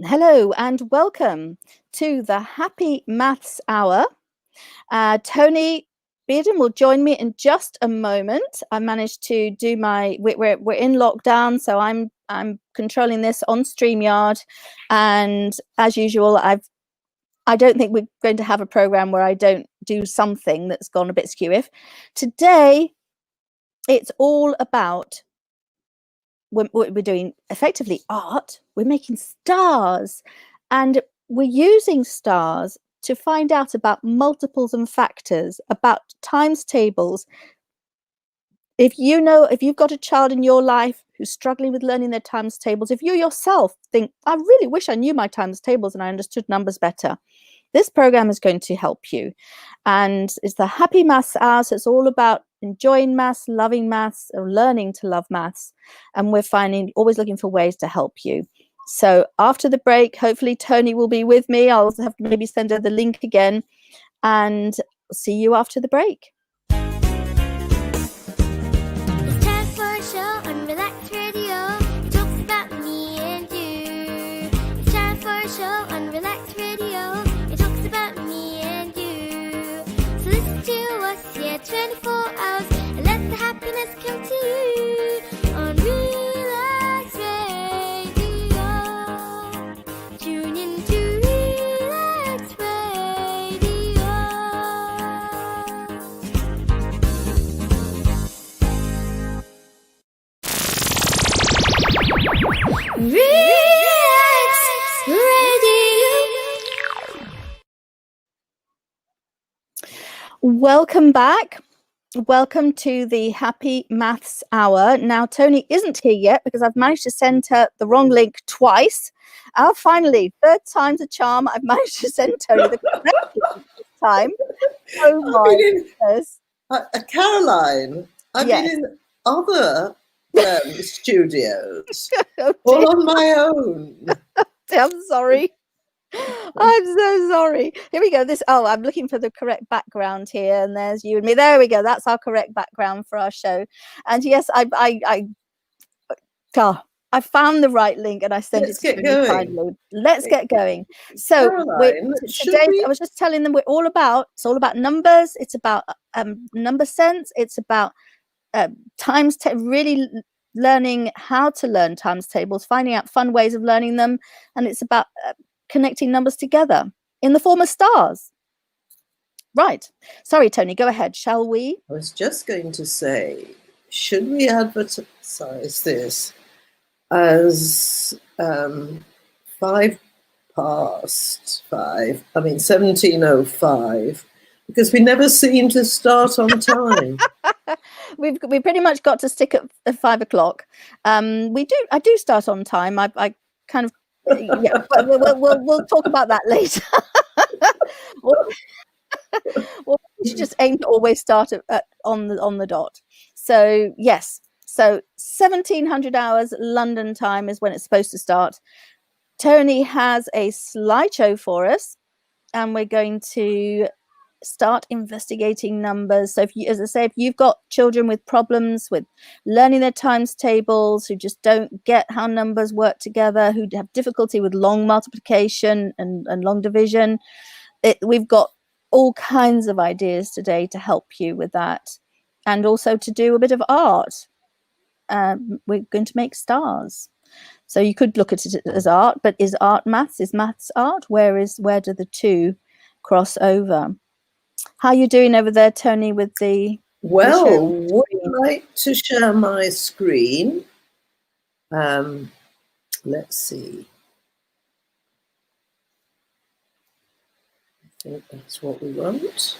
Hello and welcome to the Happy Maths Hour. Toni Beardon will join me in just a moment. I managed to do we're in lockdown, so I'm controlling this on StreamYard, and as usual, I don't think we're going to have a program where I don't do something that's gone a bit skew. Today, it's all about we're doing effectively art. We're making stars, and we're using stars to find out about multiples and factors, about times tables. If you've got a child in your life who's struggling with learning their times tables, if you yourself think, I really wish I knew my times tables and I understood numbers better, this program is going to help you. And it's the Happy Maths Hour, so it's all about enjoying maths, loving maths, or learning to love maths. And we're always looking for ways to help you. So after the break, hopefully Toni will be with me. I'll have to maybe send her the link again, and see you after the break. It's time for a show on Relax Radio. It talks about me and you. It's time for a show on Relax Radio. It talks about me and you. So listen to us here 24 hours and let the happiness come to you on Relax Radio. Tune in to Relax Radio. Relax Radio. Welcome back. Welcome to the Happy Maths Hour. Now, Toni isn't here yet because I've managed to send her the wrong link twice. Finally, third time's a charm. I've managed to send Toni the correct link this time. Oh my goodness. Caroline, I've Yes. been in other studios, Oh, all dear. on my own. I'm sorry. I'm so sorry. Here we go. I'm looking for the correct background here, and there's you and me. There we go. That's our correct background for our show. And yes, I found the right link and I sent Let's it to get you going. kindly. Let's get going. So Caroline, today I was just telling them it's all about numbers. It's about number sense. It's about really learning how to learn times tables, finding out fun ways of learning them, and it's about connecting numbers together in the form of stars. Right. Sorry, Toni, go ahead. Shall we? I was just going to say, should we advertise this as 17:05, because we never seem to start on time. We pretty much got to stick at 5 o'clock. I do start on time. I kind of yeah, but we'll talk about that later. Well, we should just aim to always start on the dot. So yes, so 1700 hours London time is when it's supposed to start. Toni has a slideshow for us, and we're going to start investigating numbers. So if you've got children with problems with learning their times tables, who just don't get how numbers work together, who have difficulty with long multiplication and long division, we've got all kinds of ideas today to help you with that, and also to do a bit of art. We're going to make stars. So you could look at it as art, but is art maths? Is maths art? Where do the two cross over? How are you doing over there, Toni, with the... Well, would you like to share my screen? Let's see. I think that's what we want.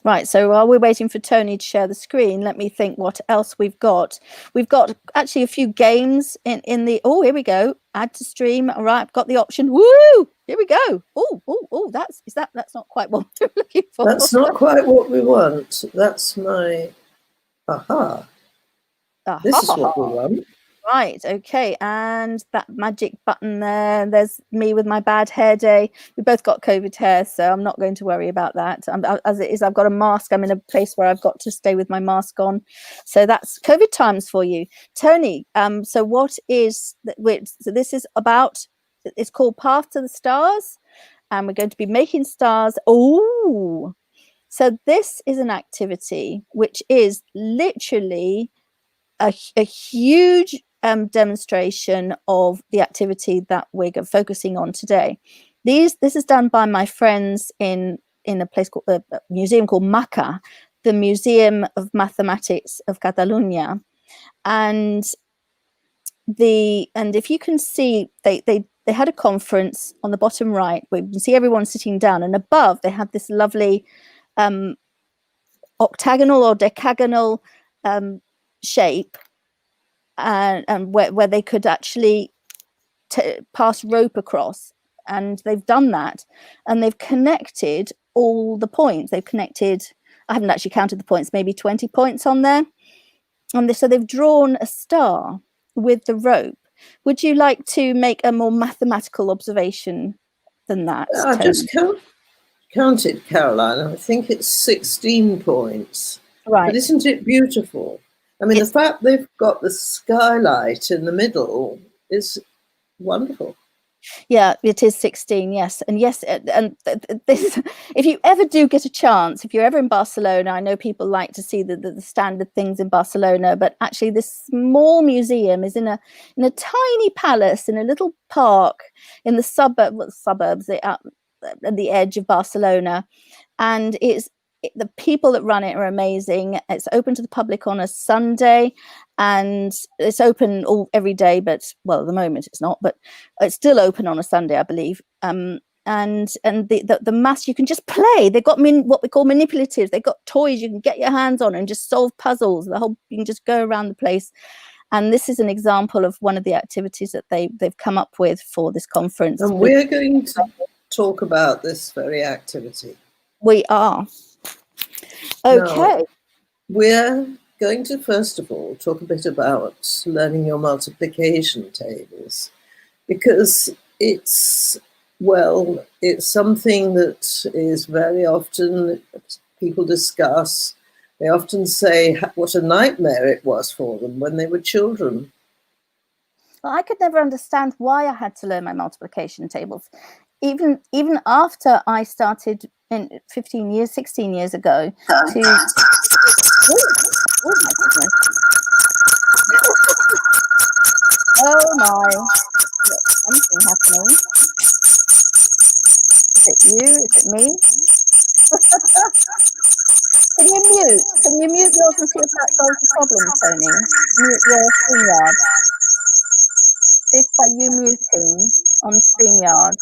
Right, so while we're waiting for Toni to share the screen, let me think what else we've got. We've got actually a few games in the... Oh, here we go. Add to stream. All right, I've got the option. Woo! Here we go. Oh, that's not quite what we're looking for. That's not quite what we want. That's my... Aha. This is what we want. Right, okay, and that magic button there, there's me with my bad hair day. We both got COVID hair, so I'm not going to worry about that. As it is, I've got a mask. I'm in a place where I've got to stay with my mask on. So that's COVID times for you. Toni, so what is, so this is about, it's called Path to the Stars, and we're going to be making stars. Oh, so this is an activity which is literally a huge demonstration of the activity that we're focusing on today. This is done by my friends in a place called a museum called MACA, the Museum of Mathematics of Catalonia, and if you can see, they had a conference on the bottom right where you can see everyone sitting down, and above they had this lovely octagonal or decagonal shape, and where they could actually pass rope across, and they've done that, and they've connected all the points. They've connected, I haven't actually counted the points, maybe 20 points on there, and so they've drawn a star with the rope. Would you like to make a more mathematical observation than that? I've just counted, Caroline. I think it's 16 points. Right. But isn't it beautiful? I mean, the fact they've got the skylight in the middle is wonderful. Yeah, it is 16, yes. And yes, and this, if you ever do get a chance, if you're ever in Barcelona, I know people like to see the standard things in Barcelona, but actually this small museum is in a tiny palace in a little park in the suburbs at the edge of Barcelona. And the people that run it are amazing. It's open to the public on a Sunday, and it's open every day, but well, at the moment it's not, but it's still open on a Sunday, I believe. And the maths, you can just play. They've got what we call manipulatives. They've got toys you can get your hands on and just solve puzzles. You can just go around the place. And this is an example of one of the activities that they've come up with for this conference. And we're going to talk about this very activity. We are. Okay. Now, we're going to first of all talk a bit about learning your multiplication tables, because it's something that is very often people discuss. They often say what a nightmare it was for them when they were children. Well, I could never understand why I had to learn my multiplication tables. Even after I started in 16 years ago to oh my goodness. Oh my, there's something happening. Is it you? Is it me? Can you mute yours and see if that solves the problem, Toni? Mute your StreamYard. See if by you muting on StreamYard.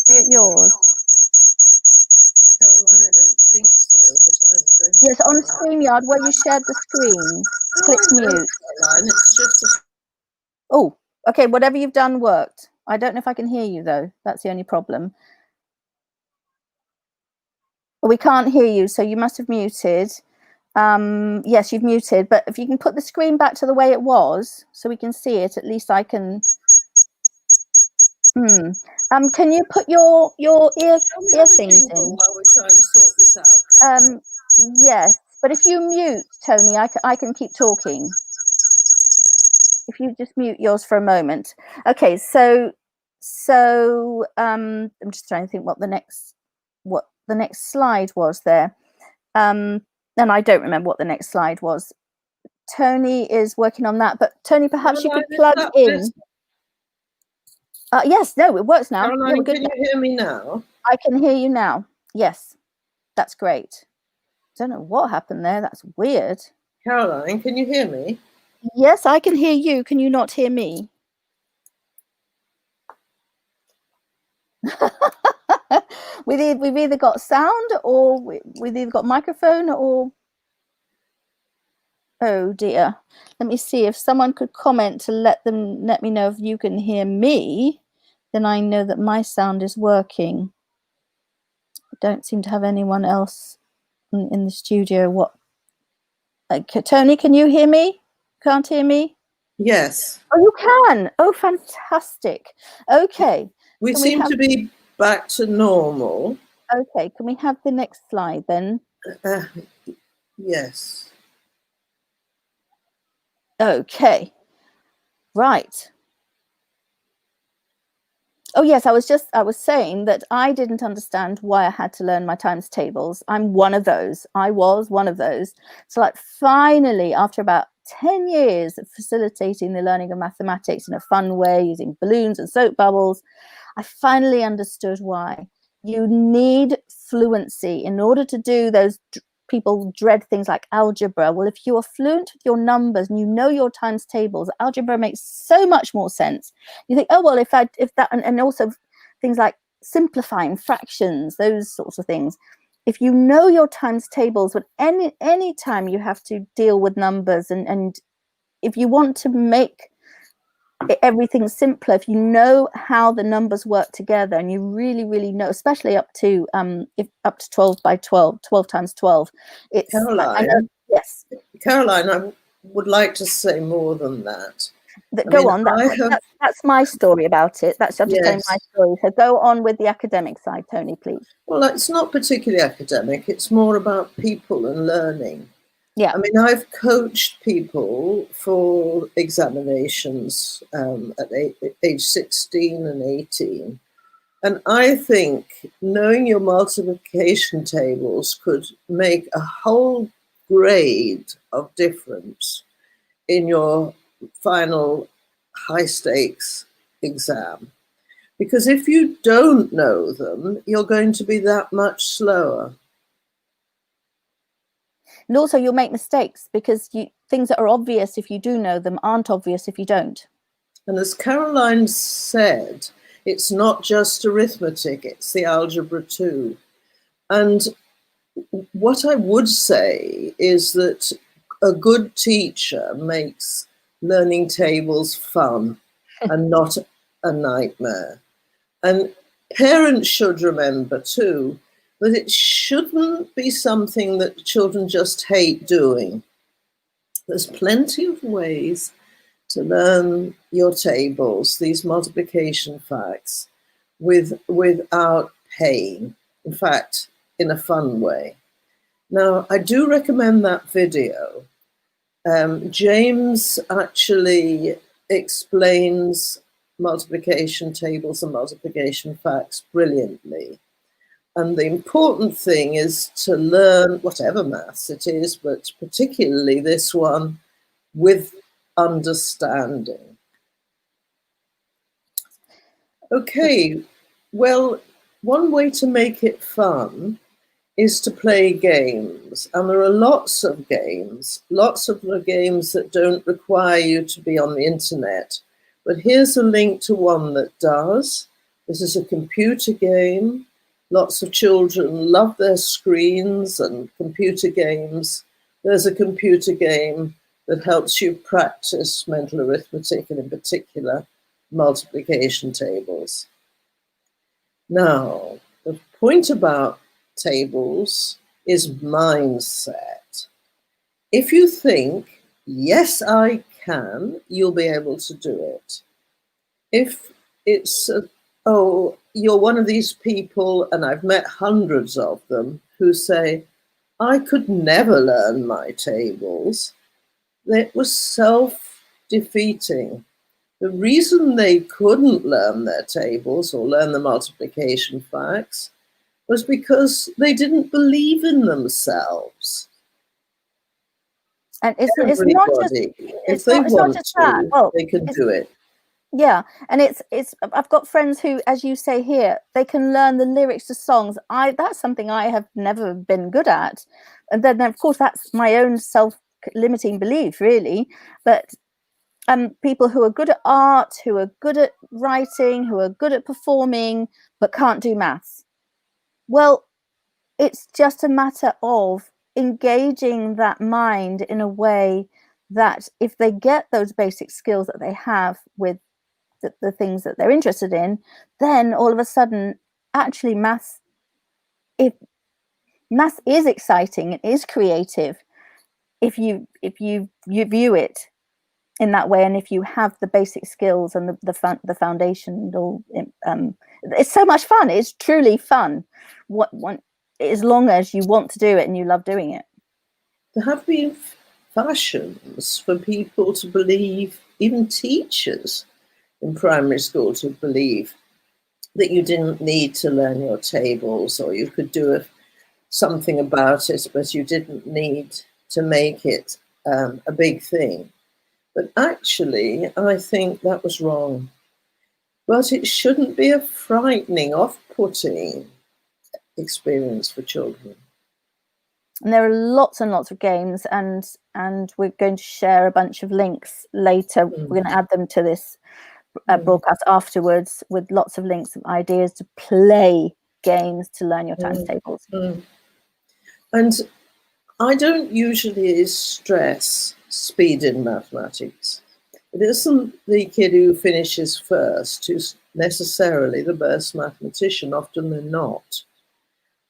Mute yours. Caroline, I don't think so, but I'm going to... Yes, on StreamYard where you shared the screen. Click mute. Caroline, it's just Oh, okay, whatever you've done worked. I don't know if I can hear you though. That's the only problem. We can't hear you, so you must have muted. Yes, you've muted, but if you can put the screen back to the way it was so we can see it, at least I can. Can you put your ear things in? While we're trying to sort this out. Yes, but if you mute, Toni, I can keep talking. If you just mute yours for a moment. Okay, so I'm just trying to think what the next slide was there. And I don't remember what the next slide was. Toni is working on that, but Toni, perhaps you could plug in. Yes, no, it works now. Caroline, can you hear me now? I can hear you now. Yes, that's great. Don't know what happened there. That's weird. Caroline, can you hear me? Yes, I can hear you. Can you not hear me? We've either got sound or we've either got microphone or... Oh dear. Let me see if someone could comment to let me know if you can hear me. Then I know that my sound is working. I don't seem to have anyone else in the studio what. Toni, can you hear me? Can't hear me? Yes. Oh, you can. Oh, fantastic. Okay. We Can seem to be back to normal. Okay, can we have the next slide then? Yes. Okay. Right. Oh yes, I was saying that I didn't understand why I had to learn my times tables. I'm one of those. I was one of those. So like finally, after about 10 years of facilitating the learning of mathematics in a fun way, using balloons and soap bubbles, I finally understood why. You need fluency in order to do those. People dread things like algebra. Well, if you are fluent with your numbers and you know your times tables, algebra makes so much more sense. You think, oh well, if that, and also things like simplifying fractions, those sorts of things. If you know your times tables, but any time you have to deal with numbers, and if you want to make everything simpler, if you know how the numbers work together, and you really know, especially up to 12 by 12 times 12, it's Caroline. Yes, Caroline, I would like to say more than that. Go on. That's my story about it. I'm just telling my story. So go on with the academic side, Toni, please. Well, it's not particularly academic. It's more about people and learning. Yeah. I mean, I've coached people for examinations at age 16 and 18. And I think knowing your multiplication tables could make a whole grade of difference in your final high stakes exam. Because if you don't know them, you're going to be that much slower. And also you'll make mistakes because things that are obvious if you do know them aren't obvious if you don't. And as Caroline said, it's not just arithmetic, it's the algebra too. And what I would say is that a good teacher makes learning tables fun and not a nightmare. And parents should remember too that it shouldn't be something that children just hate doing. There's plenty of ways to learn your tables, these multiplication facts, without pain. In fact, in a fun way. Now, I do recommend that video. James actually explains multiplication tables and multiplication facts brilliantly. And the important thing is to learn whatever maths it is, but particularly this one, with understanding. Okay, well, one way to make it fun is to play games. And there are lots of the games that don't require you to be on the internet. But here's a link to one that does. This is a computer game. Lots of children love their screens and computer games. There's a computer game that helps you practice mental arithmetic, and in particular, multiplication tables. Now, the point about tables is mindset. If you think, yes, I can, you'll be able to do it. If it's, oh, you're one of these people, and I've met hundreds of them, who say, I could never learn my tables. It was self-defeating. The reason they couldn't learn their tables or learn the multiplication facts was because they didn't believe in themselves. And it's not just, if they want to, well, they can do it. Yeah, and I've got friends who, as you say here, they can learn the lyrics to songs. That's something I have never been good at. And then of course that's my own self-limiting belief, really. But people who are good at art, who are good at writing, who are good at performing, but can't do maths. Well, it's just a matter of engaging that mind in a way that if they get those basic skills that they have with the things that they're interested in, then all of a sudden, actually maths maths is exciting, it is creative if you view it in that way, and if you have the basic skills and the foundation and all. It's so much fun. It's truly fun. As long as you want to do it and you love doing it. There have been fashions for people to believe, even teachers in primary school to believe, that you didn't need to learn your tables, or you could do something about it, but you didn't need to make it a big thing. But actually, I think that was wrong. But it shouldn't be a frightening, off-putting experience for children. And there are lots and lots of games, and we're going to share a bunch of links later. We're going to add them to this broadcast afterwards, with lots of links and ideas to play games to learn your times tables. And I don't usually stress speed in mathematics. It isn't the kid who finishes first who's necessarily the best mathematician. Often they're not.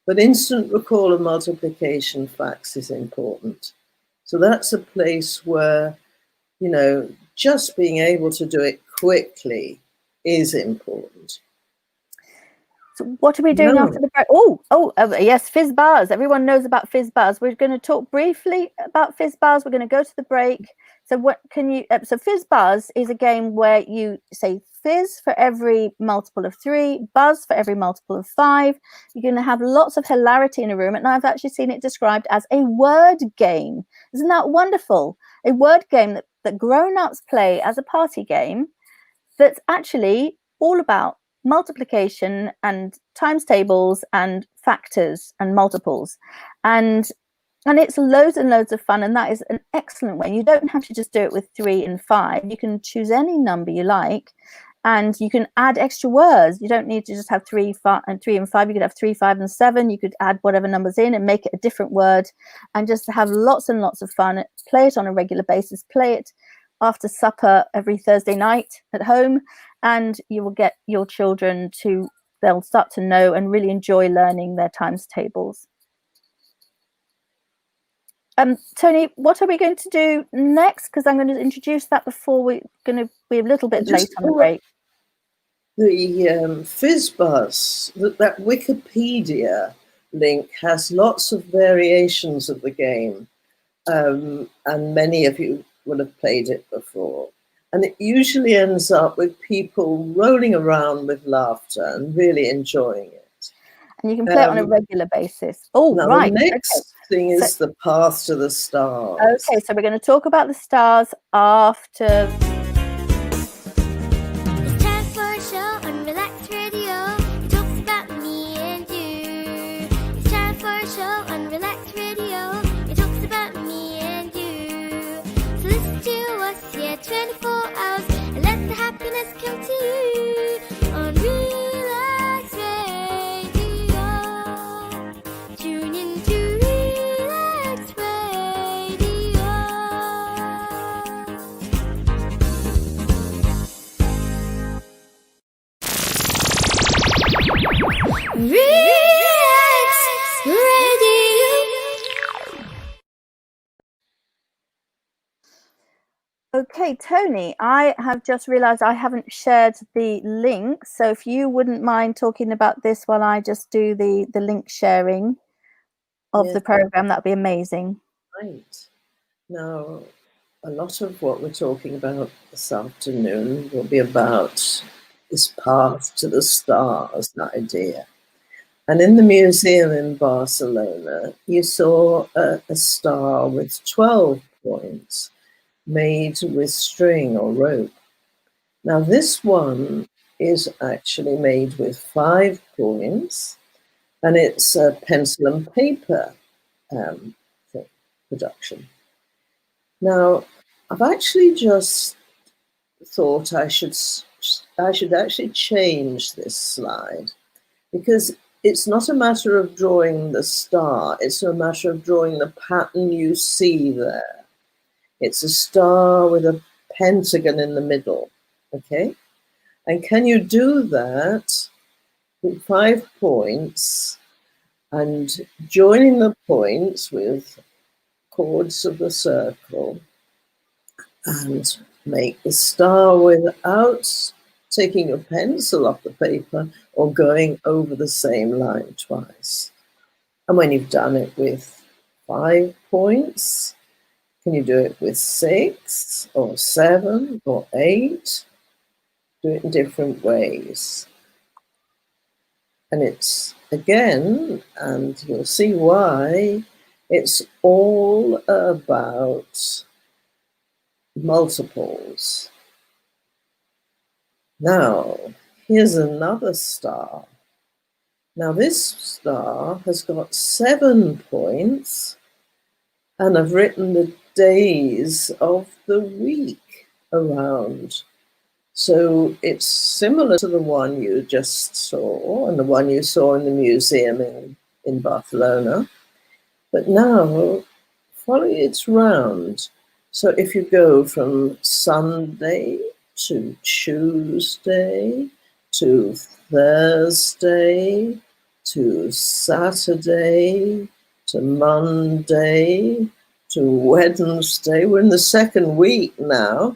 But instant recall of multiplication facts is important. So that's a place where, you know, just being able to do it quickly is important. So what are we doing after the break? Yes, fizz bars. Everyone knows about fizz bars. We're going to talk briefly about fizz bars. We're going to go to the break. So what can you? So fizz bars is a game where you say fizz for every multiple of 3, buzz for every multiple of 5. You're going to have lots of hilarity in a room, and I've actually seen it described as a word game. Isn't that wonderful? A word game that grown-ups play as a party game. That's actually all about multiplication and times tables and factors and multiples, and it's loads and loads of fun. And that is an excellent way. You don't have to just do it with 3 and 5. You can choose any number you like, and you can add extra words. You don't need to just have 3 and 5. You could have 3, 5 and 7. You could add whatever numbers in and make it a different word, and just have lots and lots of fun. Play it on a regular basis. Play it after supper every Thursday night at home, and you will get your children they'll start to know and really enjoy learning their times tables. Toni, what are we going to do next? Because I'm going to introduce that before we're going to be a little bit late on the break. The FizzBuzz, that Wikipedia link has lots of variations of the game, and many of you will have played it before. And it usually ends up with people rolling around with laughter and really enjoying it. And you can play it on a regular basis. Oh, now right. The next thing is the path to the stars. Okay, so we're going to talk about the stars after. It's time for a show on Relax Radio. It talks about me and you. It's time for a show on Relax Radio. It talks about me and you. So listen to us here 24 hours and let the happiness come to you on Relax Radio. Tune in to Relax Radio. Relax Radio. Okay, Toni, I have just realized I haven't shared the link. So if you wouldn't mind talking about this while I just do the link sharing of the program, that'd be amazing. Right. Now, a lot of what we're talking about this afternoon will be about this path to the stars idea. And in the museum in Barcelona, you saw a star with 12 points made with string or rope. Now, this one is actually made with 5 points, and it's a pencil and paper production. Now, I've actually just thought I should actually change this slide, because it's not a matter of drawing the star, it's a matter of drawing the pattern you see there. It's a star with a pentagon in the middle, okay? And can you do that with 5 points and joining the points with chords of the circle, and make the star without taking your pencil off the paper or going over the same line twice. And when you've done it with 5 points, can you do it with 6 or 7 or 8? Do it in different ways. And it's, again, and you'll see why, it's all about multiples. Now, here's another star. Now, this star has got 7 points, and I've written the days of the week around. So it's similar to the one you just saw and the one you saw in the museum in Barcelona. But now, follow it round. So if you go from Sunday to Tuesday to Thursday to Saturday to Monday to Wednesday, we're in the second week now,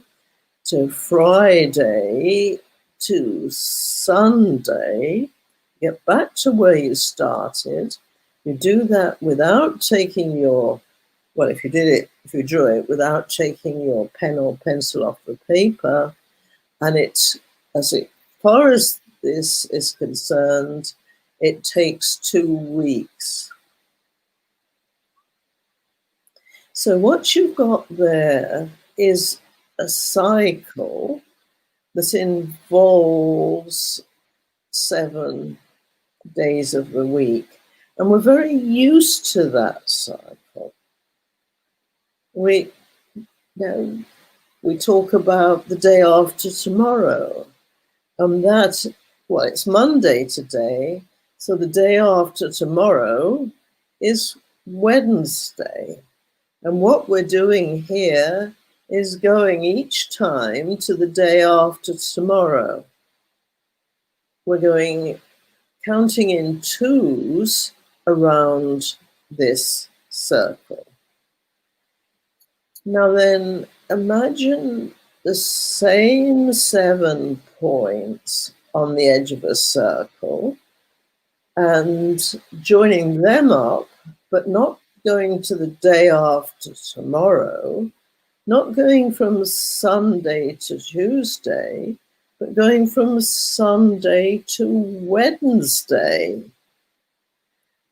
to Friday to Sunday, get back to where you started. You do that without taking your, well, if you drew it without taking your pen or pencil off the paper, and it's, as far as this is concerned, it takes 2 weeks. So what you've got there is a cycle that involves 7 days of the week. And we're very used to that cycle. We talk about the day after tomorrow. And that, well, it's Monday today, so the day after tomorrow is Wednesday. And what we're doing here is going each time to the day after tomorrow. We're going counting in 2s around this circle. Now then, imagine the same 7 points on the edge of a circle and joining them up, but not going to the day after tomorrow, not going from Sunday to Tuesday, but going from Sunday to Wednesday.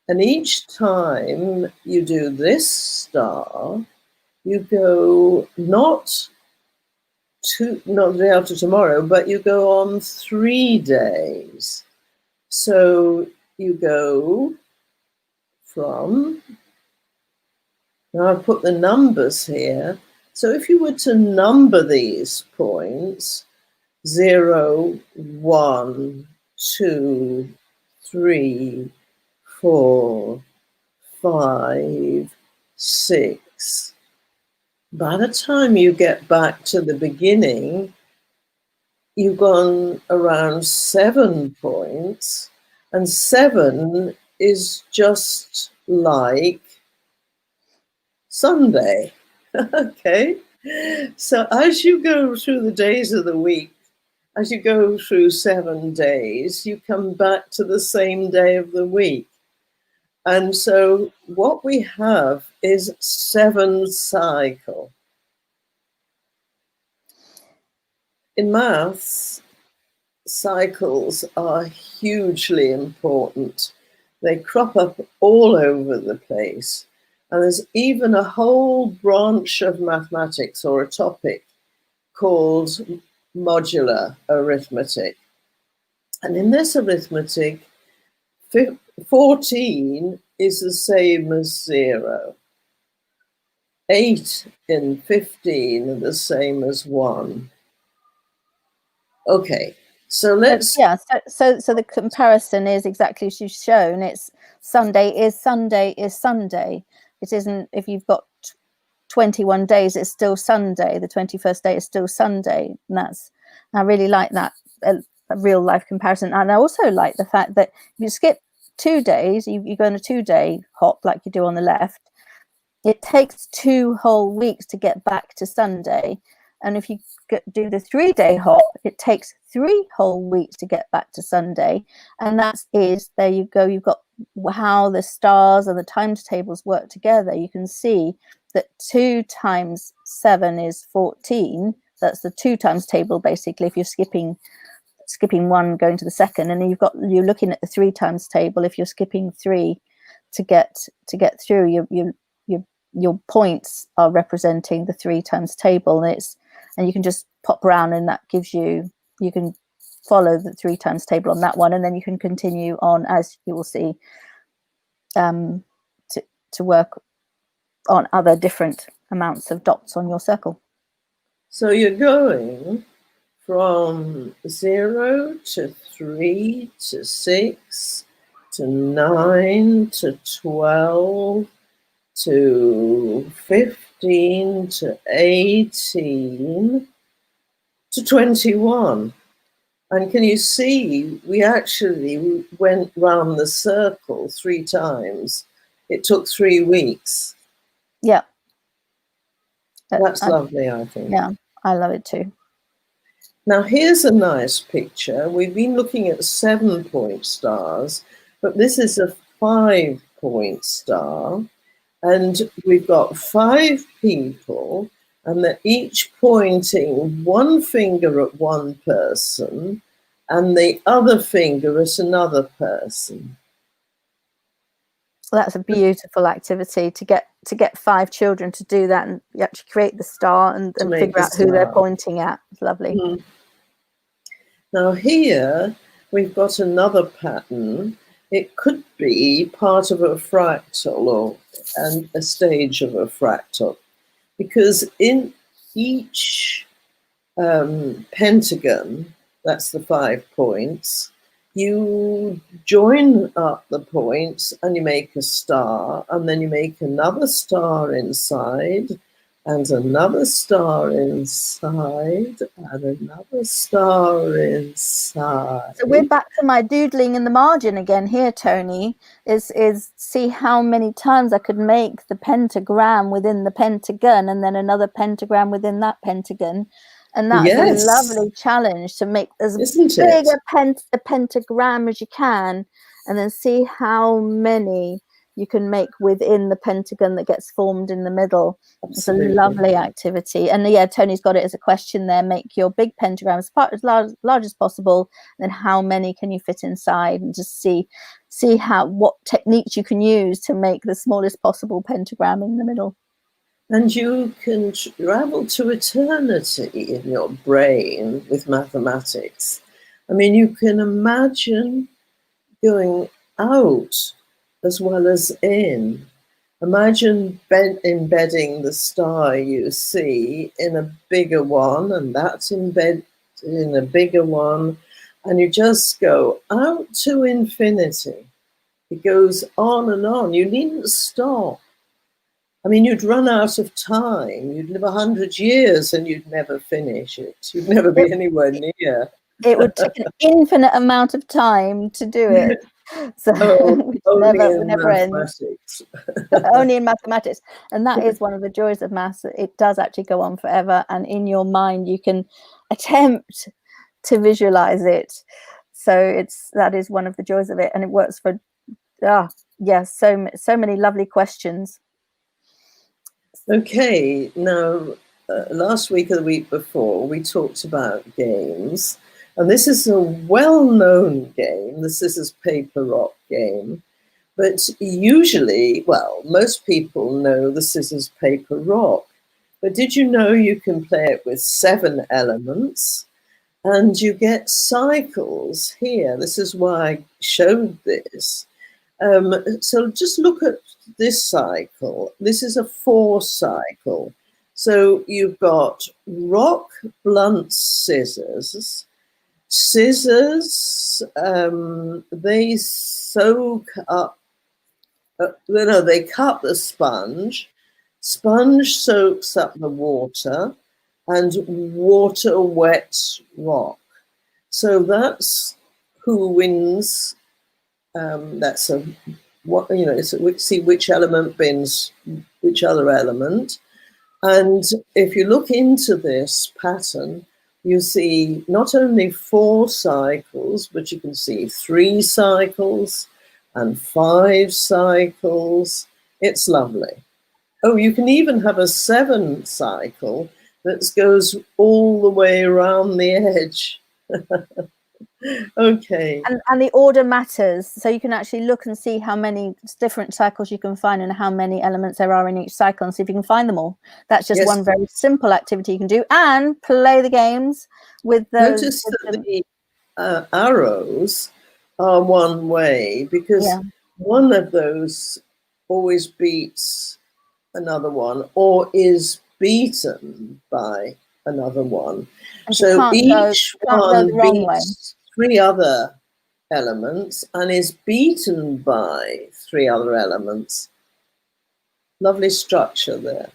And each time you do this star, you go not the day after tomorrow, but you go on 3 days. So you go from, now I've put the numbers here. So if you were to number these points, 0, 1, 2, 3, 4, 5, 6. By the time you get back to the beginning, you've gone around 7 points, and 7 is just like Sunday. Okay, so as you go through the days of the week, as you go through 7 days, you come back to the same day of the week. And so what we have is 7 cycle. In maths, cycles are hugely important. They crop up all over the place. And there's even a whole branch of mathematics or a topic called modular arithmetic. And in this arithmetic, 14 is the same as 0. 8 and 15 are the same as 1. Okay, so let's... Yeah, so the comparison is exactly as you've shown. It's Sunday is Sunday is Sunday. It isn't, if you've got 21 days, it's still Sunday. The 21st day is still Sunday. And I really like that, a real life comparison. And I also like the fact that if you skip 2 days, you go on a 2-day hop like you do on the left, it takes 2 whole weeks to get back to Sunday. And if you do the 3-day hop, it takes 3 whole weeks to get back to Sunday. And there you go. You've got how the stars and the timetables work together. You can see that 2 times 7 is 14. That's the 2 times table, basically, if you're skipping one, going to the second. And you're looking at the 3 times table. If you're skipping 3 to get through, your points are representing the 3 times table, and you can just pop around, and that gives you can follow the 3 times table on that one, and then you can continue on, as you will see, to work on other different amounts of dots on your circle. So you're going from 0 to 3 to 6 to 9 to 12 to 15 to 18 to 21. And can you see, we actually went round the circle 3 times. It took 3 weeks. Yeah. That's lovely, I think. Yeah, I love it too. Now, here's a nice picture. We've been looking at 7-point stars, but this is a 5-point star. And we've got 5 people, and they're each pointing one finger at one person and the other finger at another person. Well, that's a beautiful activity to get 5 children to do that, and you actually create the star and figure out who they're pointing at. It's lovely. Mm-hmm. Now here we've got another pattern. It could be part of a fractal and a stage of a fractal, because in each pentagon, that's the 5 points, you join up the points and you make a star, and then you make another star inside, and another star inside, and another star inside. So we're back to my doodling in the margin again here, Toni, is see how many times I could make the pentagram within the pentagon, and then another pentagram within that pentagon. And that's a lovely challenge, to make as big a pentagram as you can, and then see how many you can make within the pentagon that gets formed in the middle. Absolutely. It's a lovely activity. And yeah, Toni's got it as a question there. Make your big pentagram as large as possible. And then how many can you fit inside? And just see what techniques you can use to make the smallest possible pentagram in the middle. And you can travel to eternity in your brain with mathematics. I mean, you can imagine going out as well as in. Imagine embedding the star you see in a bigger one, and that's embedded in a bigger one, and you just go out to infinity. It goes on and on. You needn't stop. I mean, you'd run out of time. You'd live 100 years and you'd never finish it. You'd never be anywhere near. It would take an infinite amount of time to do it. So never ends. Only in mathematics. And that is one of the joys of maths. It does actually go on forever, and in your mind you can attempt to visualize it. So that is one of the joys of it, and it works for so many lovely questions. Okay, now last week or the week before we talked about games. And this is a well-known game, the scissors, paper, rock game. But usually, well, most people know the scissors, paper, rock. But did you know you can play it with 7 elements? And you get cycles here. This is why I showed this. So just look at this cycle. This is a 4 cycle. So you've got rock, blunt, scissors. Scissors, they soak up, they cut the sponge. Sponge soaks up the water, and water wets rock. So that's who wins That's a what it's see which element binds which other element. And if you look into this pattern, you see not only 4 cycles, but you can see 3 cycles and 5 cycles. It's lovely. Oh, you can even have a 7 cycle that goes all the way around the edge. Okay. And the order matters, so you can actually look and see how many different cycles you can find and how many elements there are in each cycle, and see if you can find them all. That's just one very simple activity you can do, and play the games with those. Notice that the arrows are one way, because one of those always beats another one or is beaten by another one. And so each one beats 3 other elements and is beaten by 3 other elements. Lovely structure there.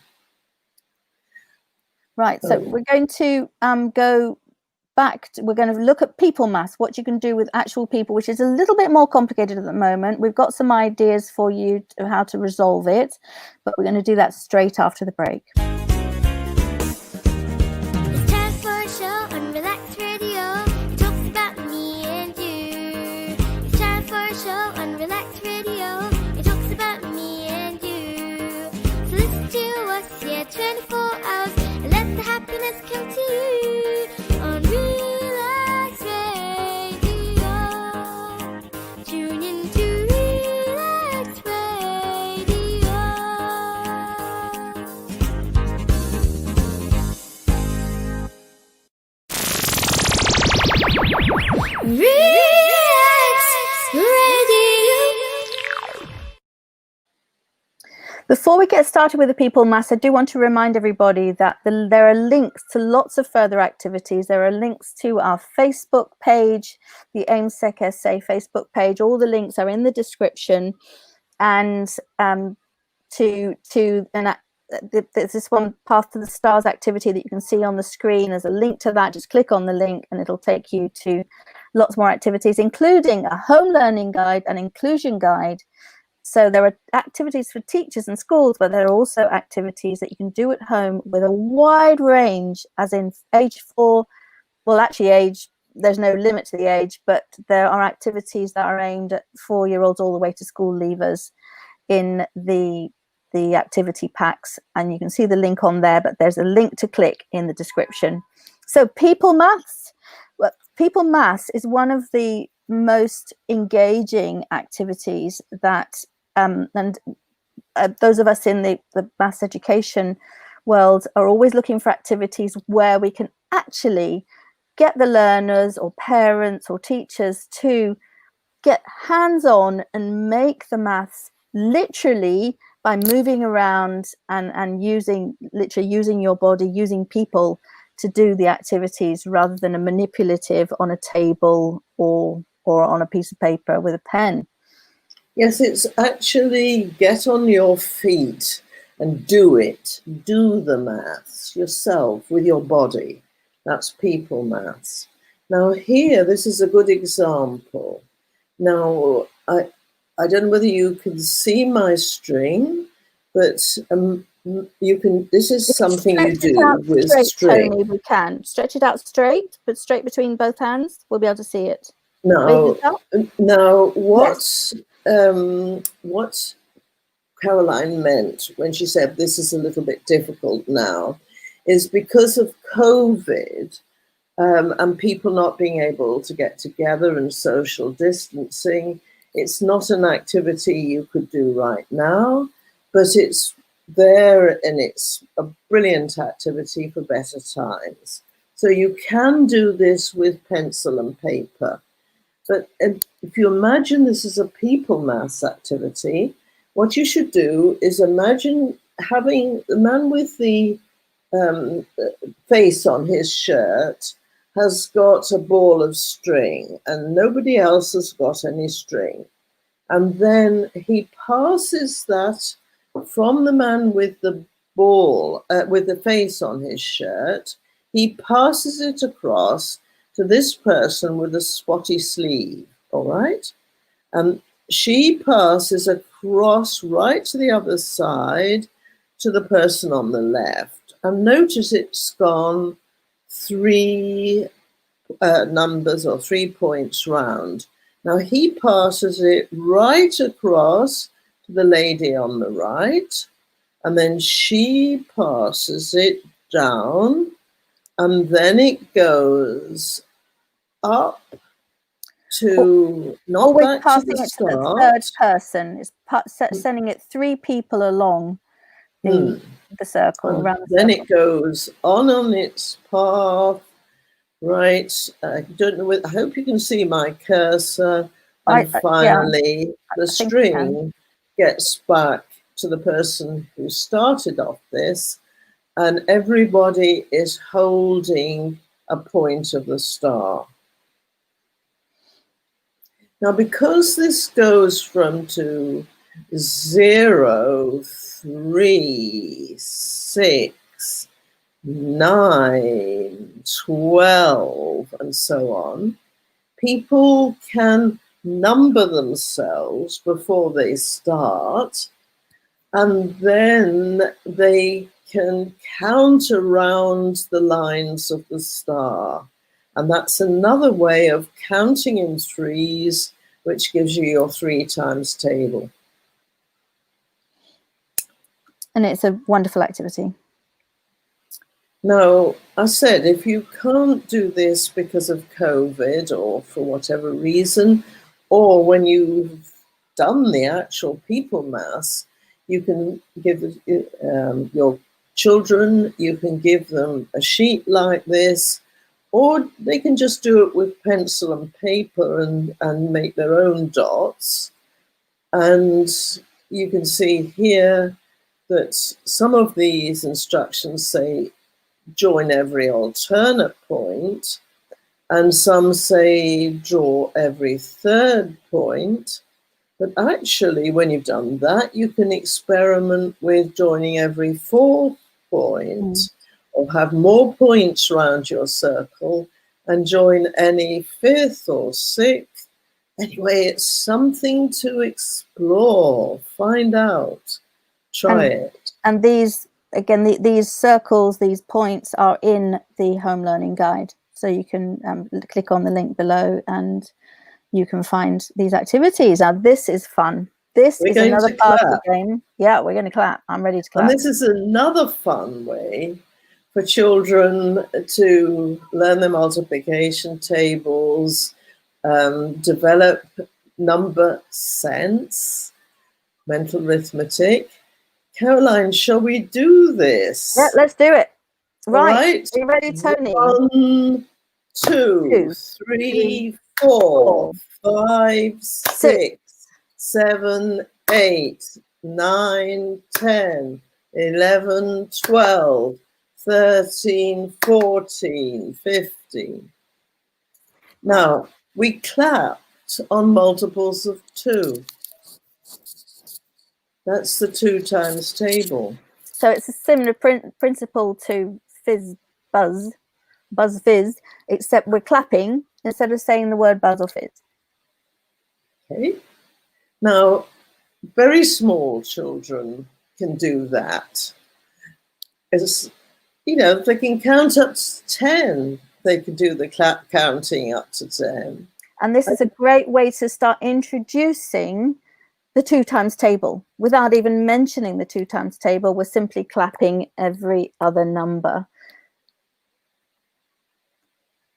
Right, so we're going to go back we're going to look at people maths, what you can do with actual people, which is a little bit more complicated at the moment. We've got some ideas for you to how to resolve it, but we're going to do that straight after the break. It's time for a show on Relax Radio. It talks about me and you. It's time for a show on Relax Radio. It talks about me and you. So listen to us here 24 hours and let the happiness come to you on Relax Radio. Tune in to Relax Radio. Relax Radio. Before we get started with the people maths, I do want to remind everybody that there are links to lots of further activities. There are links to our Facebook page, the AIMSEC SA Facebook page. All the links are in the description. And there's this one, Path to the Stars activity that you can see on the screen. There's a link to that. Just click on the link and it'll take you to lots more activities, including a home learning guide, an inclusion guide. So there are activities for teachers and schools, but there are also activities that you can do at home with a wide range, as in age 4. Well, actually age, there's no limit to the age, but there are activities that are aimed at 4-year-olds all the way to school leavers in the activity packs, and you can see the link on there, but there's a link to click in the description. So people maths. Well, people maths is one of the most engaging activities that those of us in the maths education world are always looking for activities where we can actually get the learners or parents or teachers to get hands-on and make the maths literally by moving around and using your body, using people to do the activities, rather than a manipulative on a table or on a piece of paper with a pen. Yes, it's actually get on your feet and do it. Do the maths yourself with your body. That's people maths. Now here, this is a good example. Now, I don't know whether you can see my string, but you can. This is something you do with string. Tony, we can stretch it out straight, but straight between both hands. We'll be able to see it. Now, what Caroline meant when she said this is a little bit difficult now is because of COVID and people not being able to get together and social distancing. It's not an activity you could do right now, but it's there and it's a brilliant activity for better times. So you can do this with pencil and paper. But if you imagine this is a people maths activity, what you should do is imagine having the man with the face on his shirt has got a ball of string and nobody else has got any string. And then he passes that from the man with the ball, with the face on his shirt, he passes it across to this person with a spotty sleeve, all right? she passes across right to the other side to the person on the left. And notice it's gone 3 numbers or 3 points round. Now he passes it right across to the lady on the right, and then she passes it down, and then it goes up to not Always back to passing the it to the start. third person. It's sending it 3 people along the circle, And around the then circle. it goes on its path, right? I don't know. I hope you can see my cursor. And finally, the string gets back to the person who started off this, and everybody is holding a point of the star. Now, because this goes from 0, 3, 6, 9, 12, and so on, people can number themselves before they start, and then they can count around the lines of the star. And that's another way of counting in 3s, which gives you your 3 times table. And it's a wonderful activity. Now, I said, if you can't do this because of COVID or for whatever reason, or when you've done the actual people mass, you can give your children, you can give them a sheet like this, or they can just do it with pencil and paper and make their own dots. And you can see here that some of these instructions say join every alternate point, and some say draw every third point. But actually, when you've done that, you can experiment with joining every 4th point, or have more points around your circle and join any 5th or 6th. Anyway, it's something to explore, find out, try it. And these, again, these circles, these points are in the home learning guide. So you can click on the link below and you can find these activities. Now, this is fun. This is another part of the game. Yeah, we're going to clap. I'm ready to clap. And this is another fun way for children to learn their multiplication tables, develop number sense, mental arithmetic. Caroline, shall we do this? Yeah, let's do it. Right. Right. Are you ready, Toni? 1, 2, 3, 4, 5, 6, 7, 8, 9, 10, 11, 12, 13, 14, 15. Now, we clapped on multiples of 2. That's the 2 times table. So it's a similar principle to buzz fizz, except we're clapping instead of saying the word buzz or fizz. Okay. Now, very small children can do that. As you know, if they can count up to 10, they can do the clap counting up to 10. And this is a great way to start introducing the 2 times table without even mentioning the 2 times table. We're simply clapping every other number.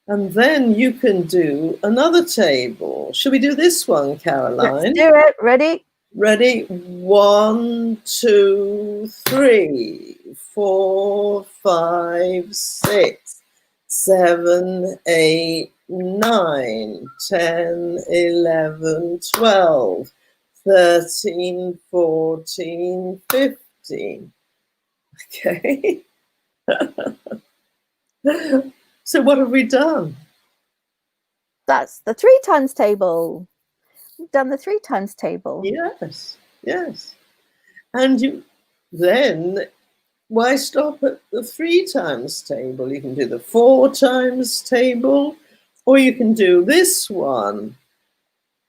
And then you can do another table. Should we do this one, Caroline? Let's do it. Ready? Ready? 1, 2, 3, 4, 5, 6, 7, 8, 9, 10, 11, 12, 13, 14, 15. Okay. So what have we done? That's the 3 times table. We've done the 3 times table. Yes, yes. And then why stop at the 3 times table? You can do the 4 times table, or you can do this one.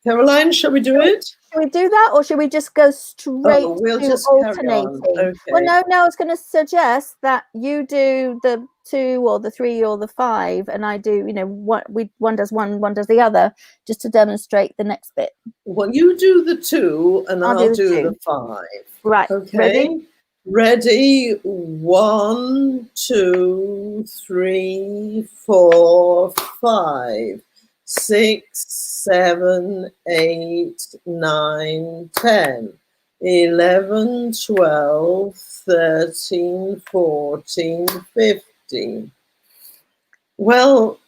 Caroline, shall we do it? Shall we do that, or should we just go straight we'll to just carry on. alternating? Well, Okay. no, I was going to suggest that you do the 2 or the 3 or the 5, and I do, one does one does the other, just to demonstrate the next bit. Well, you do the 2 and I'll do two. the 5. Right. Okay. Ready? Ready? 1, 2, 3, 4, 5, 6, 7, 8, 9, 10, 11, 12, 13, 14, 15. Well,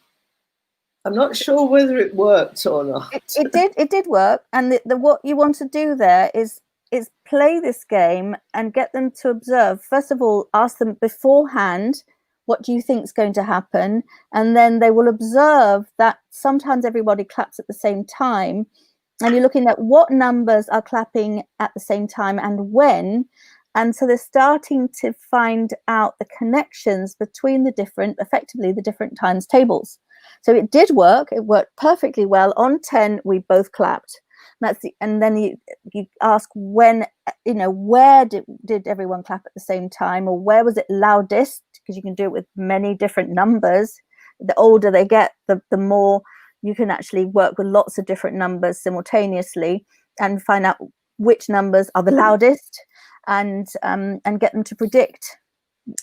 I'm not sure whether it worked or not. It did work, and what you want to do there is play this game and get them to observe. First of all, ask them beforehand, what do you think is going to happen? And then they will observe that sometimes everybody claps at the same time, and you're looking at what numbers are clapping at the same time and when. And so they're starting to find out the connections between effectively the different times tables. So it did work. It worked perfectly well. On 10, we both clapped. And then you ask when, where did everyone clap at the same time, or where was it loudest? Because you can do it with many different numbers. The older they get, the more you can actually work with lots of different numbers simultaneously and find out which numbers are the loudest, and get them to predict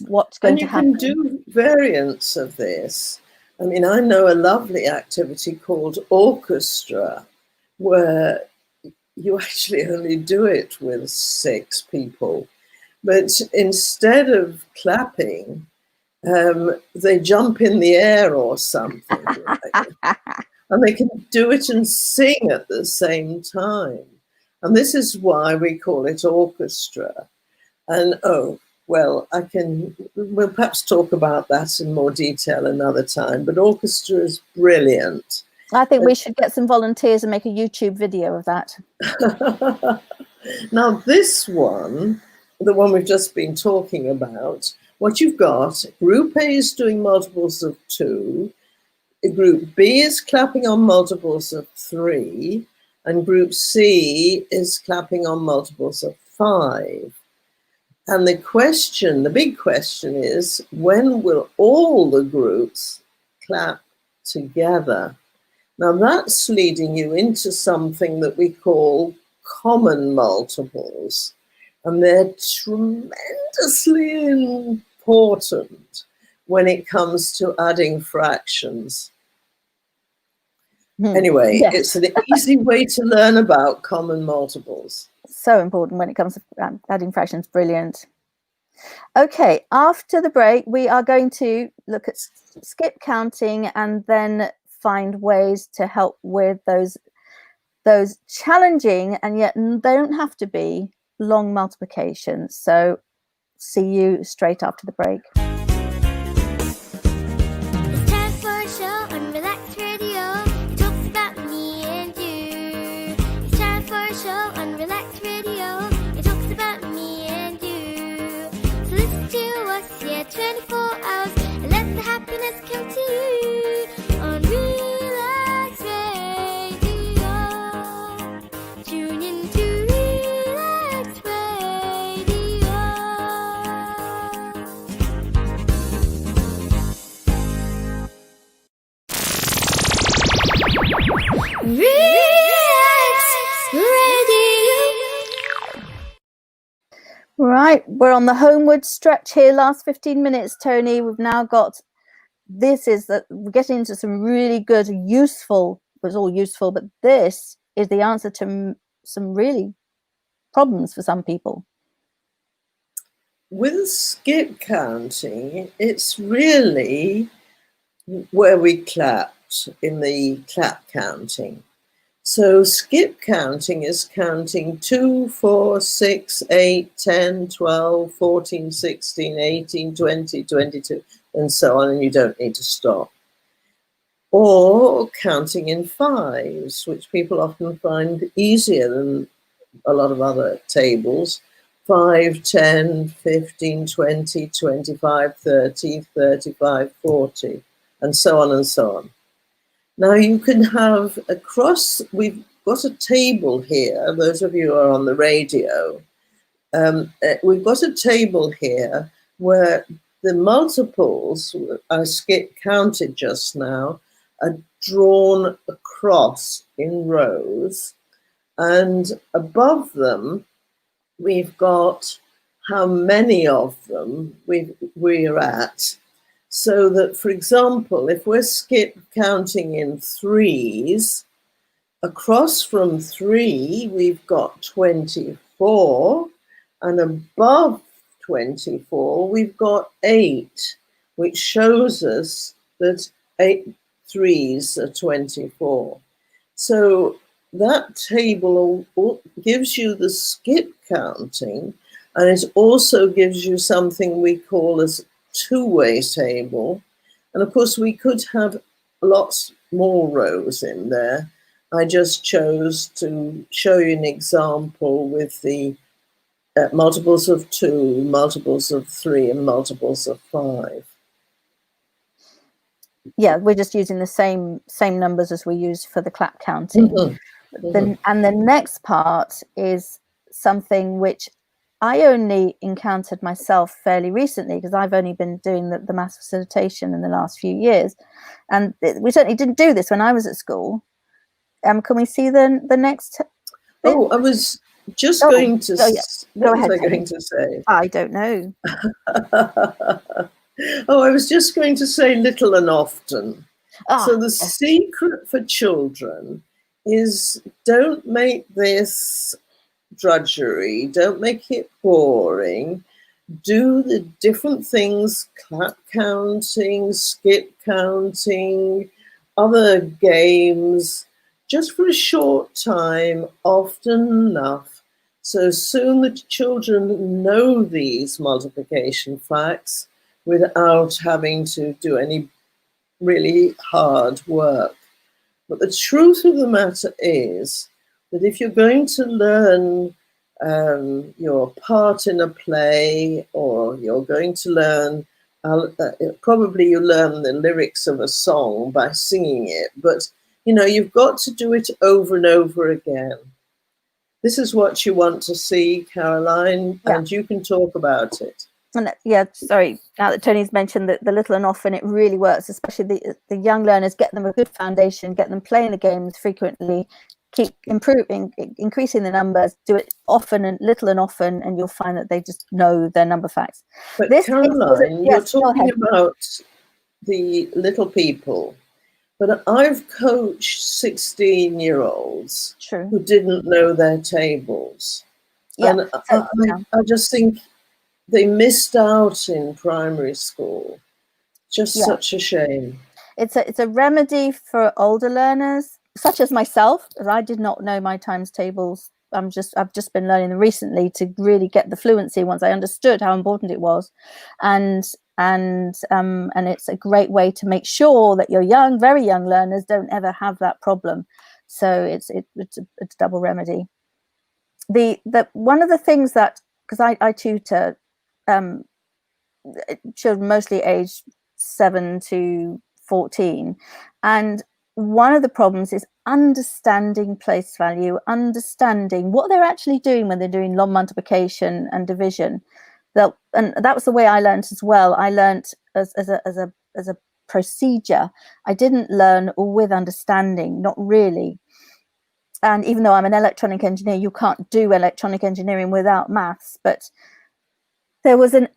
what's going to happen. And you can do variants of this. I mean, I know a lovely activity called orchestra, where you actually only do it with 6 people. But instead of clapping, they jump in the air or something. And they can do it and sing at the same time. And this is why we call it orchestra. And we'll perhaps talk about that in more detail another time, but orchestra is brilliant. I think we should get some volunteers and make a YouTube video of that. Now, this one, the one we've just been talking about, what you've got, Group A is doing multiples of 2, Group B is clapping on multiples of 3, and Group C is clapping on multiples of 5. And the big question is, when will all the groups clap together? Now that's leading you into something that we call common multiples. And they're tremendously important when it comes to adding fractions. Anyway, yes. It's an easy way to learn about common multiples. So important when it comes to adding fractions. Brilliant. Okay, after the break, we are going to look at skip counting and then find ways to help with those challenging, and yet they don't have to be, long multiplications. So see you straight after the break. It's time for a show on Relax Radio. It talks about me and you. It's time for a show on Relax Radio. It talks about me and you. So listen to us, 24 hours, and let the happiness come to you on Relax Radio. Tune in to Relax Radio. Relax Radio. Right, we're on the homeward stretch here. Last 15 minutes, Toni. We've now got, we're getting into some really good, useful, it was all useful, but this is the answer to some really problems for some people. With skip counting, it's really where we clapped in the clap counting. So skip counting is counting 2, 4, 6, 8, 10, 12, 14, 16, 18, 20, 22, and so on, and you don't need to stop. Or counting in 5s, which people often find easier than a lot of other tables. 5, 10, 15, 20, 25, 30, 35, 40, and so on and so on. Now you can have we've got a table here. Those of you who are on the radio, we've got a table here where the multiples I counted just now are drawn across in rows, and above them we've got how many of them we're at. So that, for example, if we're counting in threes, across from 3 we've got 24, and above 24 we've got 8, which shows us that 8 threes are 24. So that table gives you the skip counting, and it also gives you something we call as two-way table. And of course we could have lots more rows in there. I just chose to show you an example with the multiples of 2, multiples of 3, and multiples of 5. Yeah, we're just using the same numbers as we use for the clap counting. And the next part is something which I only encountered myself fairly recently, because I've only been doing the maths facilitation in the last few years, and we certainly didn't do this when I was at school. Can we see the next bit? Oh, I was just going to. Oh, yeah. What was I going to say? I don't know. Oh, I was just going to say little and often. So the secret for children is, don't make this drudgery, don't make it boring. Do the different things, clap counting, skip counting, other games, just for a short time, often enough. So soon the children know these multiplication facts without having to do any really hard work. But the truth of the matter is that if you're going to learn your part in a play, or you're going to learn, probably you learn the lyrics of a song by singing it, but you've got to do it over and over again. This is what you want to see, Caroline, and you can talk about it. And sorry, now that Tony's mentioned that the little and often, it really works, especially the young learners. Get them a good foundation, get them playing the games frequently, keep improving, increasing the numbers, do it often and little and often, and you'll find that they just know their number facts. But Caroline, you're talking about the little people, but I've coached 16-year-olds who didn't know their tables. And I just think they missed out in primary school. Just such a shame. It's a remedy for older learners, such as myself, as I did not know my times tables. I've just been learning them recently to really get the fluency once I understood how important it was, and it's a great way to make sure that your very young learners don't ever have that problem. So it's a double remedy. The one of the things that, because I tutor children mostly aged 7 to 14, and one of the problems is understanding place value, understanding what they're actually doing when they're doing long multiplication and division. And that was the way I learned as well. I learned as a procedure. I didn't learn with understanding, not really. And even though I'm an electronic engineer, you can't do electronic engineering without maths, but there was a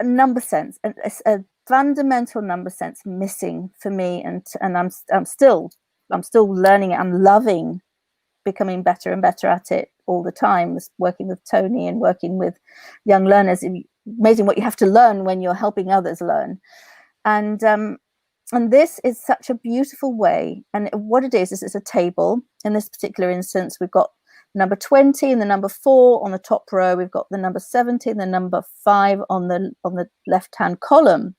number sense, a fundamental number sense missing for me, and I'm still learning it. I'm loving becoming better and better at it all the time. Working with Toni and working with young learners, it's amazing what you have to learn when you're helping others learn. And this is such a beautiful way. And what it is it's a table. In this particular instance, we've got number 20 and the number 4 on the top row. We've got the number 70 and the number 5 on the left-hand column.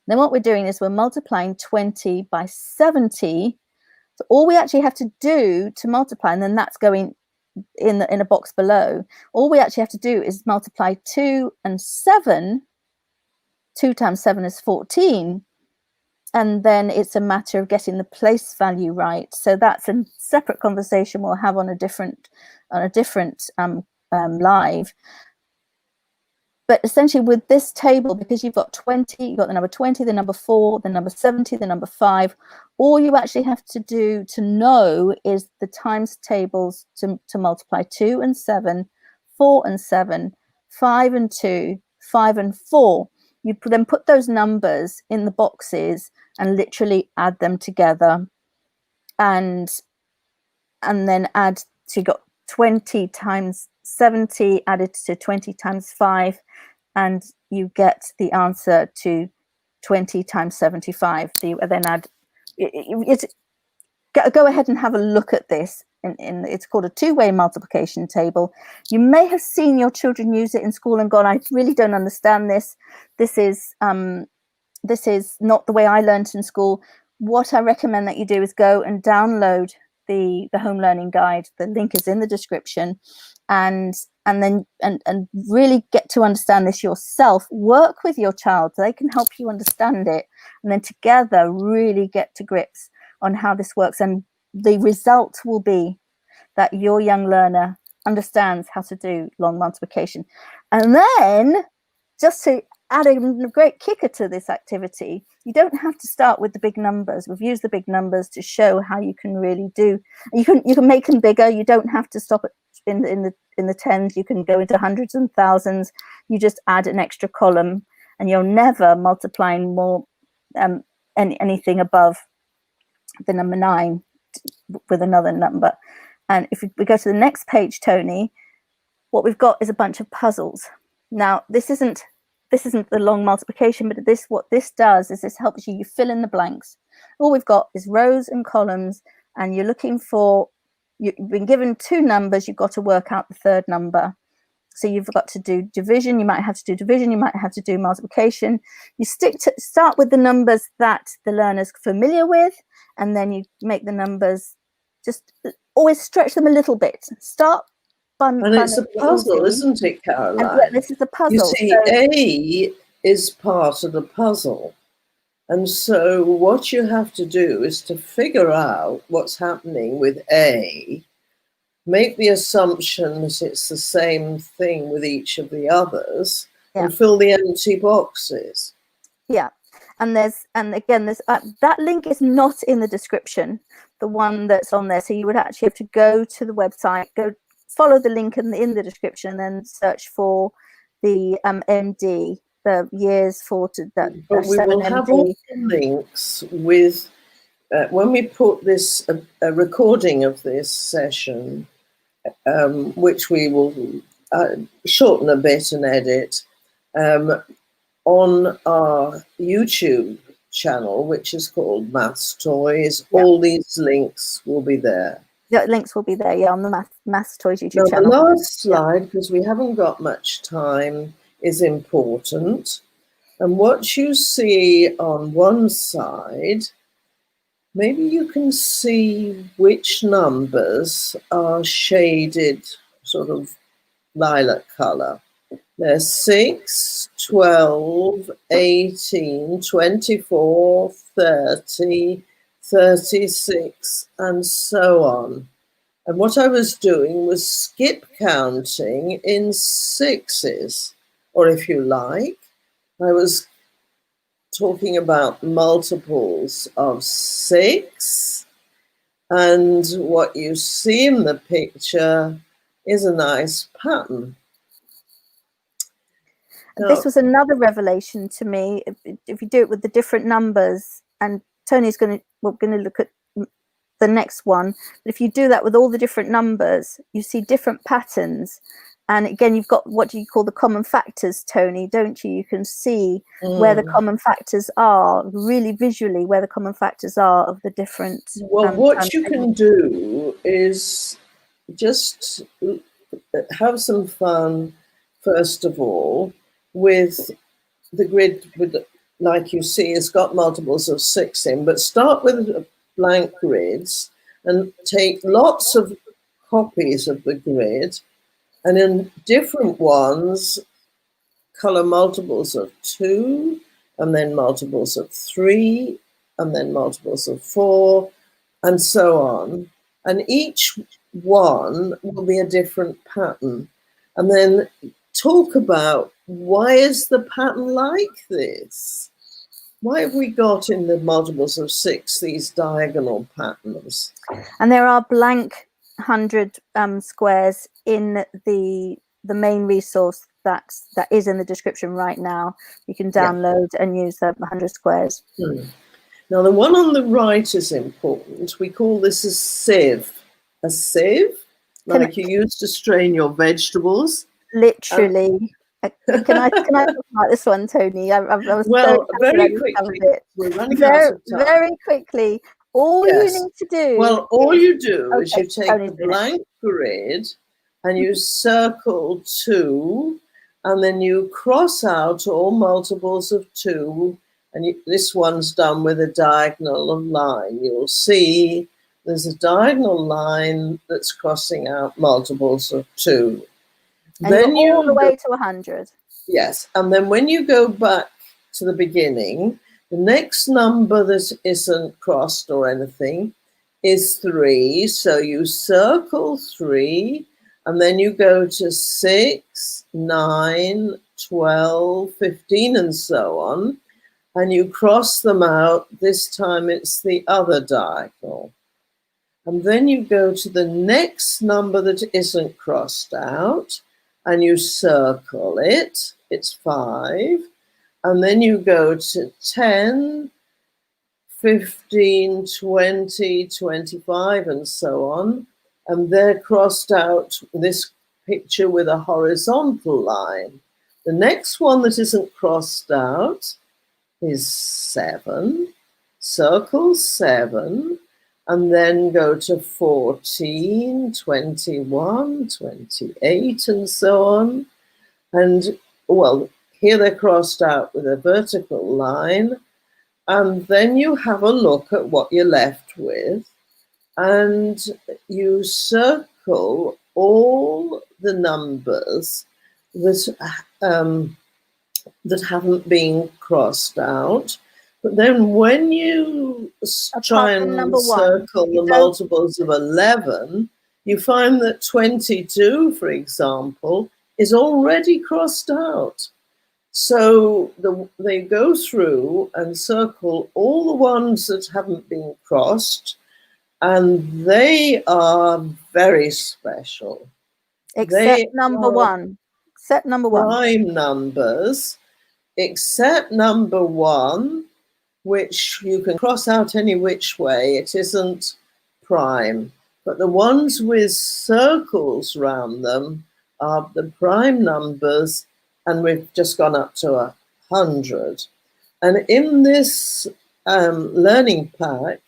Then what we're doing is we're multiplying 20 by 70. So all we actually have to do to multiply, and then that's going in a box below. All we actually have to do is multiply 2 and 7. 2 times 7 is 14. and then it's a matter of getting the place value right. So that's a separate conversation we'll have on a different live. But essentially with this table, because you've got 20, you've got the number 20, the number 4, the number 70, the number 5, all you actually have to do to know is the times tables to multiply 2 and 7, 4 and 7, 5 and 2, 5 and 4. You then put those numbers in the boxes and literally add them together, and then add, so you got 20 times 70 added to 20 times 5, and you get the answer to 20 times 75. So you then add go ahead and have a look at this. It's called a two-way multiplication table. You may have seen your children use it in school and gone, I really don't understand this. This is not the way I learned in school. What I recommend that you do is go and download the home learning guide. The link is in the description, and then really get to understand this yourself. Work with your child, they can help you understand it, and then together really get to grips on how this works. And the result will be that your young learner understands how to do long multiplication. And then, just to add a great kicker to this activity, you don't have to start with the big numbers. We've used the big numbers to show how you can really do. You can make them bigger. You don't have to stop in the tens. You can go into hundreds and thousands. You just add an extra column, and you're never multiplying more anything above the number 9 with another number. And if we go to the next page, Toni, what we've got is a bunch of puzzles. Now, this isn't the long multiplication, but what this does is this helps you fill in the blanks. All we've got is rows and columns, and you're looking for, you've been given 2 numbers, you've got to work out the third number. So you've got to do division, you might have to do division, you might have to do multiplication. You start with the numbers that the learner's familiar with, and then you make the numbers, just always stretch them a little bit. Start fun. And it's a puzzle, isn't it, Caroline? And, yeah, this is a puzzle. You see, so A is part of the puzzle. And so what you have to do is to figure out what's happening with A, make the assumption that it's the same thing with each of the others, and fill the empty boxes. Yeah. And again, that link is not in the description, the one that's on there. So you would actually have to go to the website, follow the link in the description, and then search for the MD, the years 4 to that. But we will have all the links with when we put this a recording of this session, which we will shorten a bit and edit. On our YouTube channel, which is called Maths Toys, all these links will be there. Yeah, links will be there, on the Maths Toys YouTube channel. The last slide, because we haven't got much time, is important. And what you see on one side, maybe you can see which numbers are shaded sort of lilac color. There's 6, 12, 18, 24, 30, 36, and so on. And what I was doing was skip counting in 6s, or if you like, I was talking about multiples of 6, and what you see in the picture is a nice pattern. This was another revelation to me. If you do it with the different numbers, and Toni's we're going to look at the next one, but if you do that with all the different numbers, you see different patterns. And again, you've got what you call the common factors, Toni, don't you? You can see where the common factors are, really visually, where the common factors are of the different. Well, what you can do is just have some fun, first of all, with the grid, like you see, it's got multiples of 6 in, but start with blank grids and take lots of copies of the grid, and in different ones, color multiples of 2, and then multiples of 3, and then multiples of 4, and so on. And each one will be a different pattern. And then talk about, why is the pattern like this? Why have we got in the multiples of 6 these diagonal patterns? And there are blank 100 squares in the main resource that is in the description right now. You can download and use the 100 squares. Now the one on the right is important. We call this a sieve. A sieve, like you use to strain your vegetables. Literally. Can I talk about this one, Toni? I was well, so very quickly. We're running very, out of time. very quickly. All you need to do. Well, all you do is you take the blank grid and you circle 2, and then you cross out all multiples of 2. And this one's done with a diagonal line. You'll see there's a diagonal line that's crossing out multiples of 2. And then you all the way to 100. Yes, and then when you go back to the beginning, the next number that isn't crossed or anything is 3. So you circle 3, and then you go to 6, 9, 12, 15, and so on. And you cross them out. This time it's the other diagonal. And then you go to the next number that isn't crossed out, and you circle it. It's 5. And then you go to 10, 15, 20, 25, and so on. And they're crossed out, this picture, with a horizontal line. The next one that isn't crossed out is 7. Circle 7. And then go to 14, 21, 28, and so on. And, well, here they're crossed out with a vertical line. And then you have a look at what you're left with. And you circle all the numbers that haven't been crossed out. But then when you try and circle the multiples of 11, you find that 22, for example, is already crossed out. So they go through and circle all the ones that haven't been crossed, and they are very special. Except number 1. Except number 1. Prime numbers, except number 1, which you can cross out any which way. It isn't prime. But the ones with circles around them are the prime numbers, and we've just gone up to 100. And in this learning pack,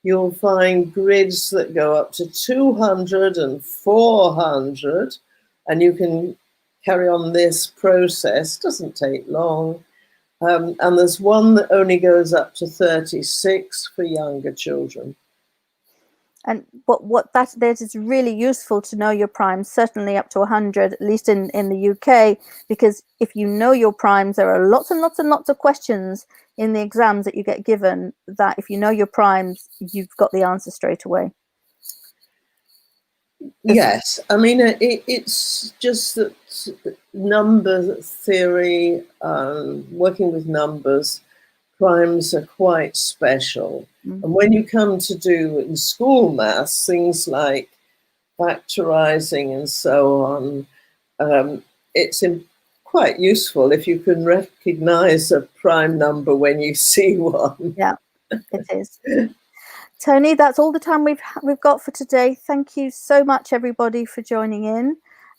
you'll find grids that go up to 200 and 400, and you can carry on this process. It doesn't take long. And there's one that only goes up to 36 for younger children. And what that is really useful to know your primes, certainly up to 100, at least in the UK, because if you know your primes, there are lots and lots and lots of questions in the exams that you get given that if you know your primes, you've got the answer straight away. Yes, I mean, it's just that number theory, working with numbers, primes are quite special. Mm-hmm. And when you come to do in school maths, things like factorizing and so on, it's quite useful if you can recognize a prime number when you see one. Yeah, it is. Toni, that's all the time we've got for today. Thank you so much, everybody, for joining in.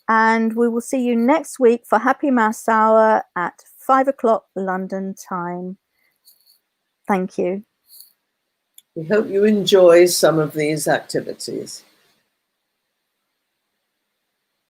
And we will see you next week for Happy Maths Hour at 5 o'clock London time. Thank you. We hope you enjoy some of these activities.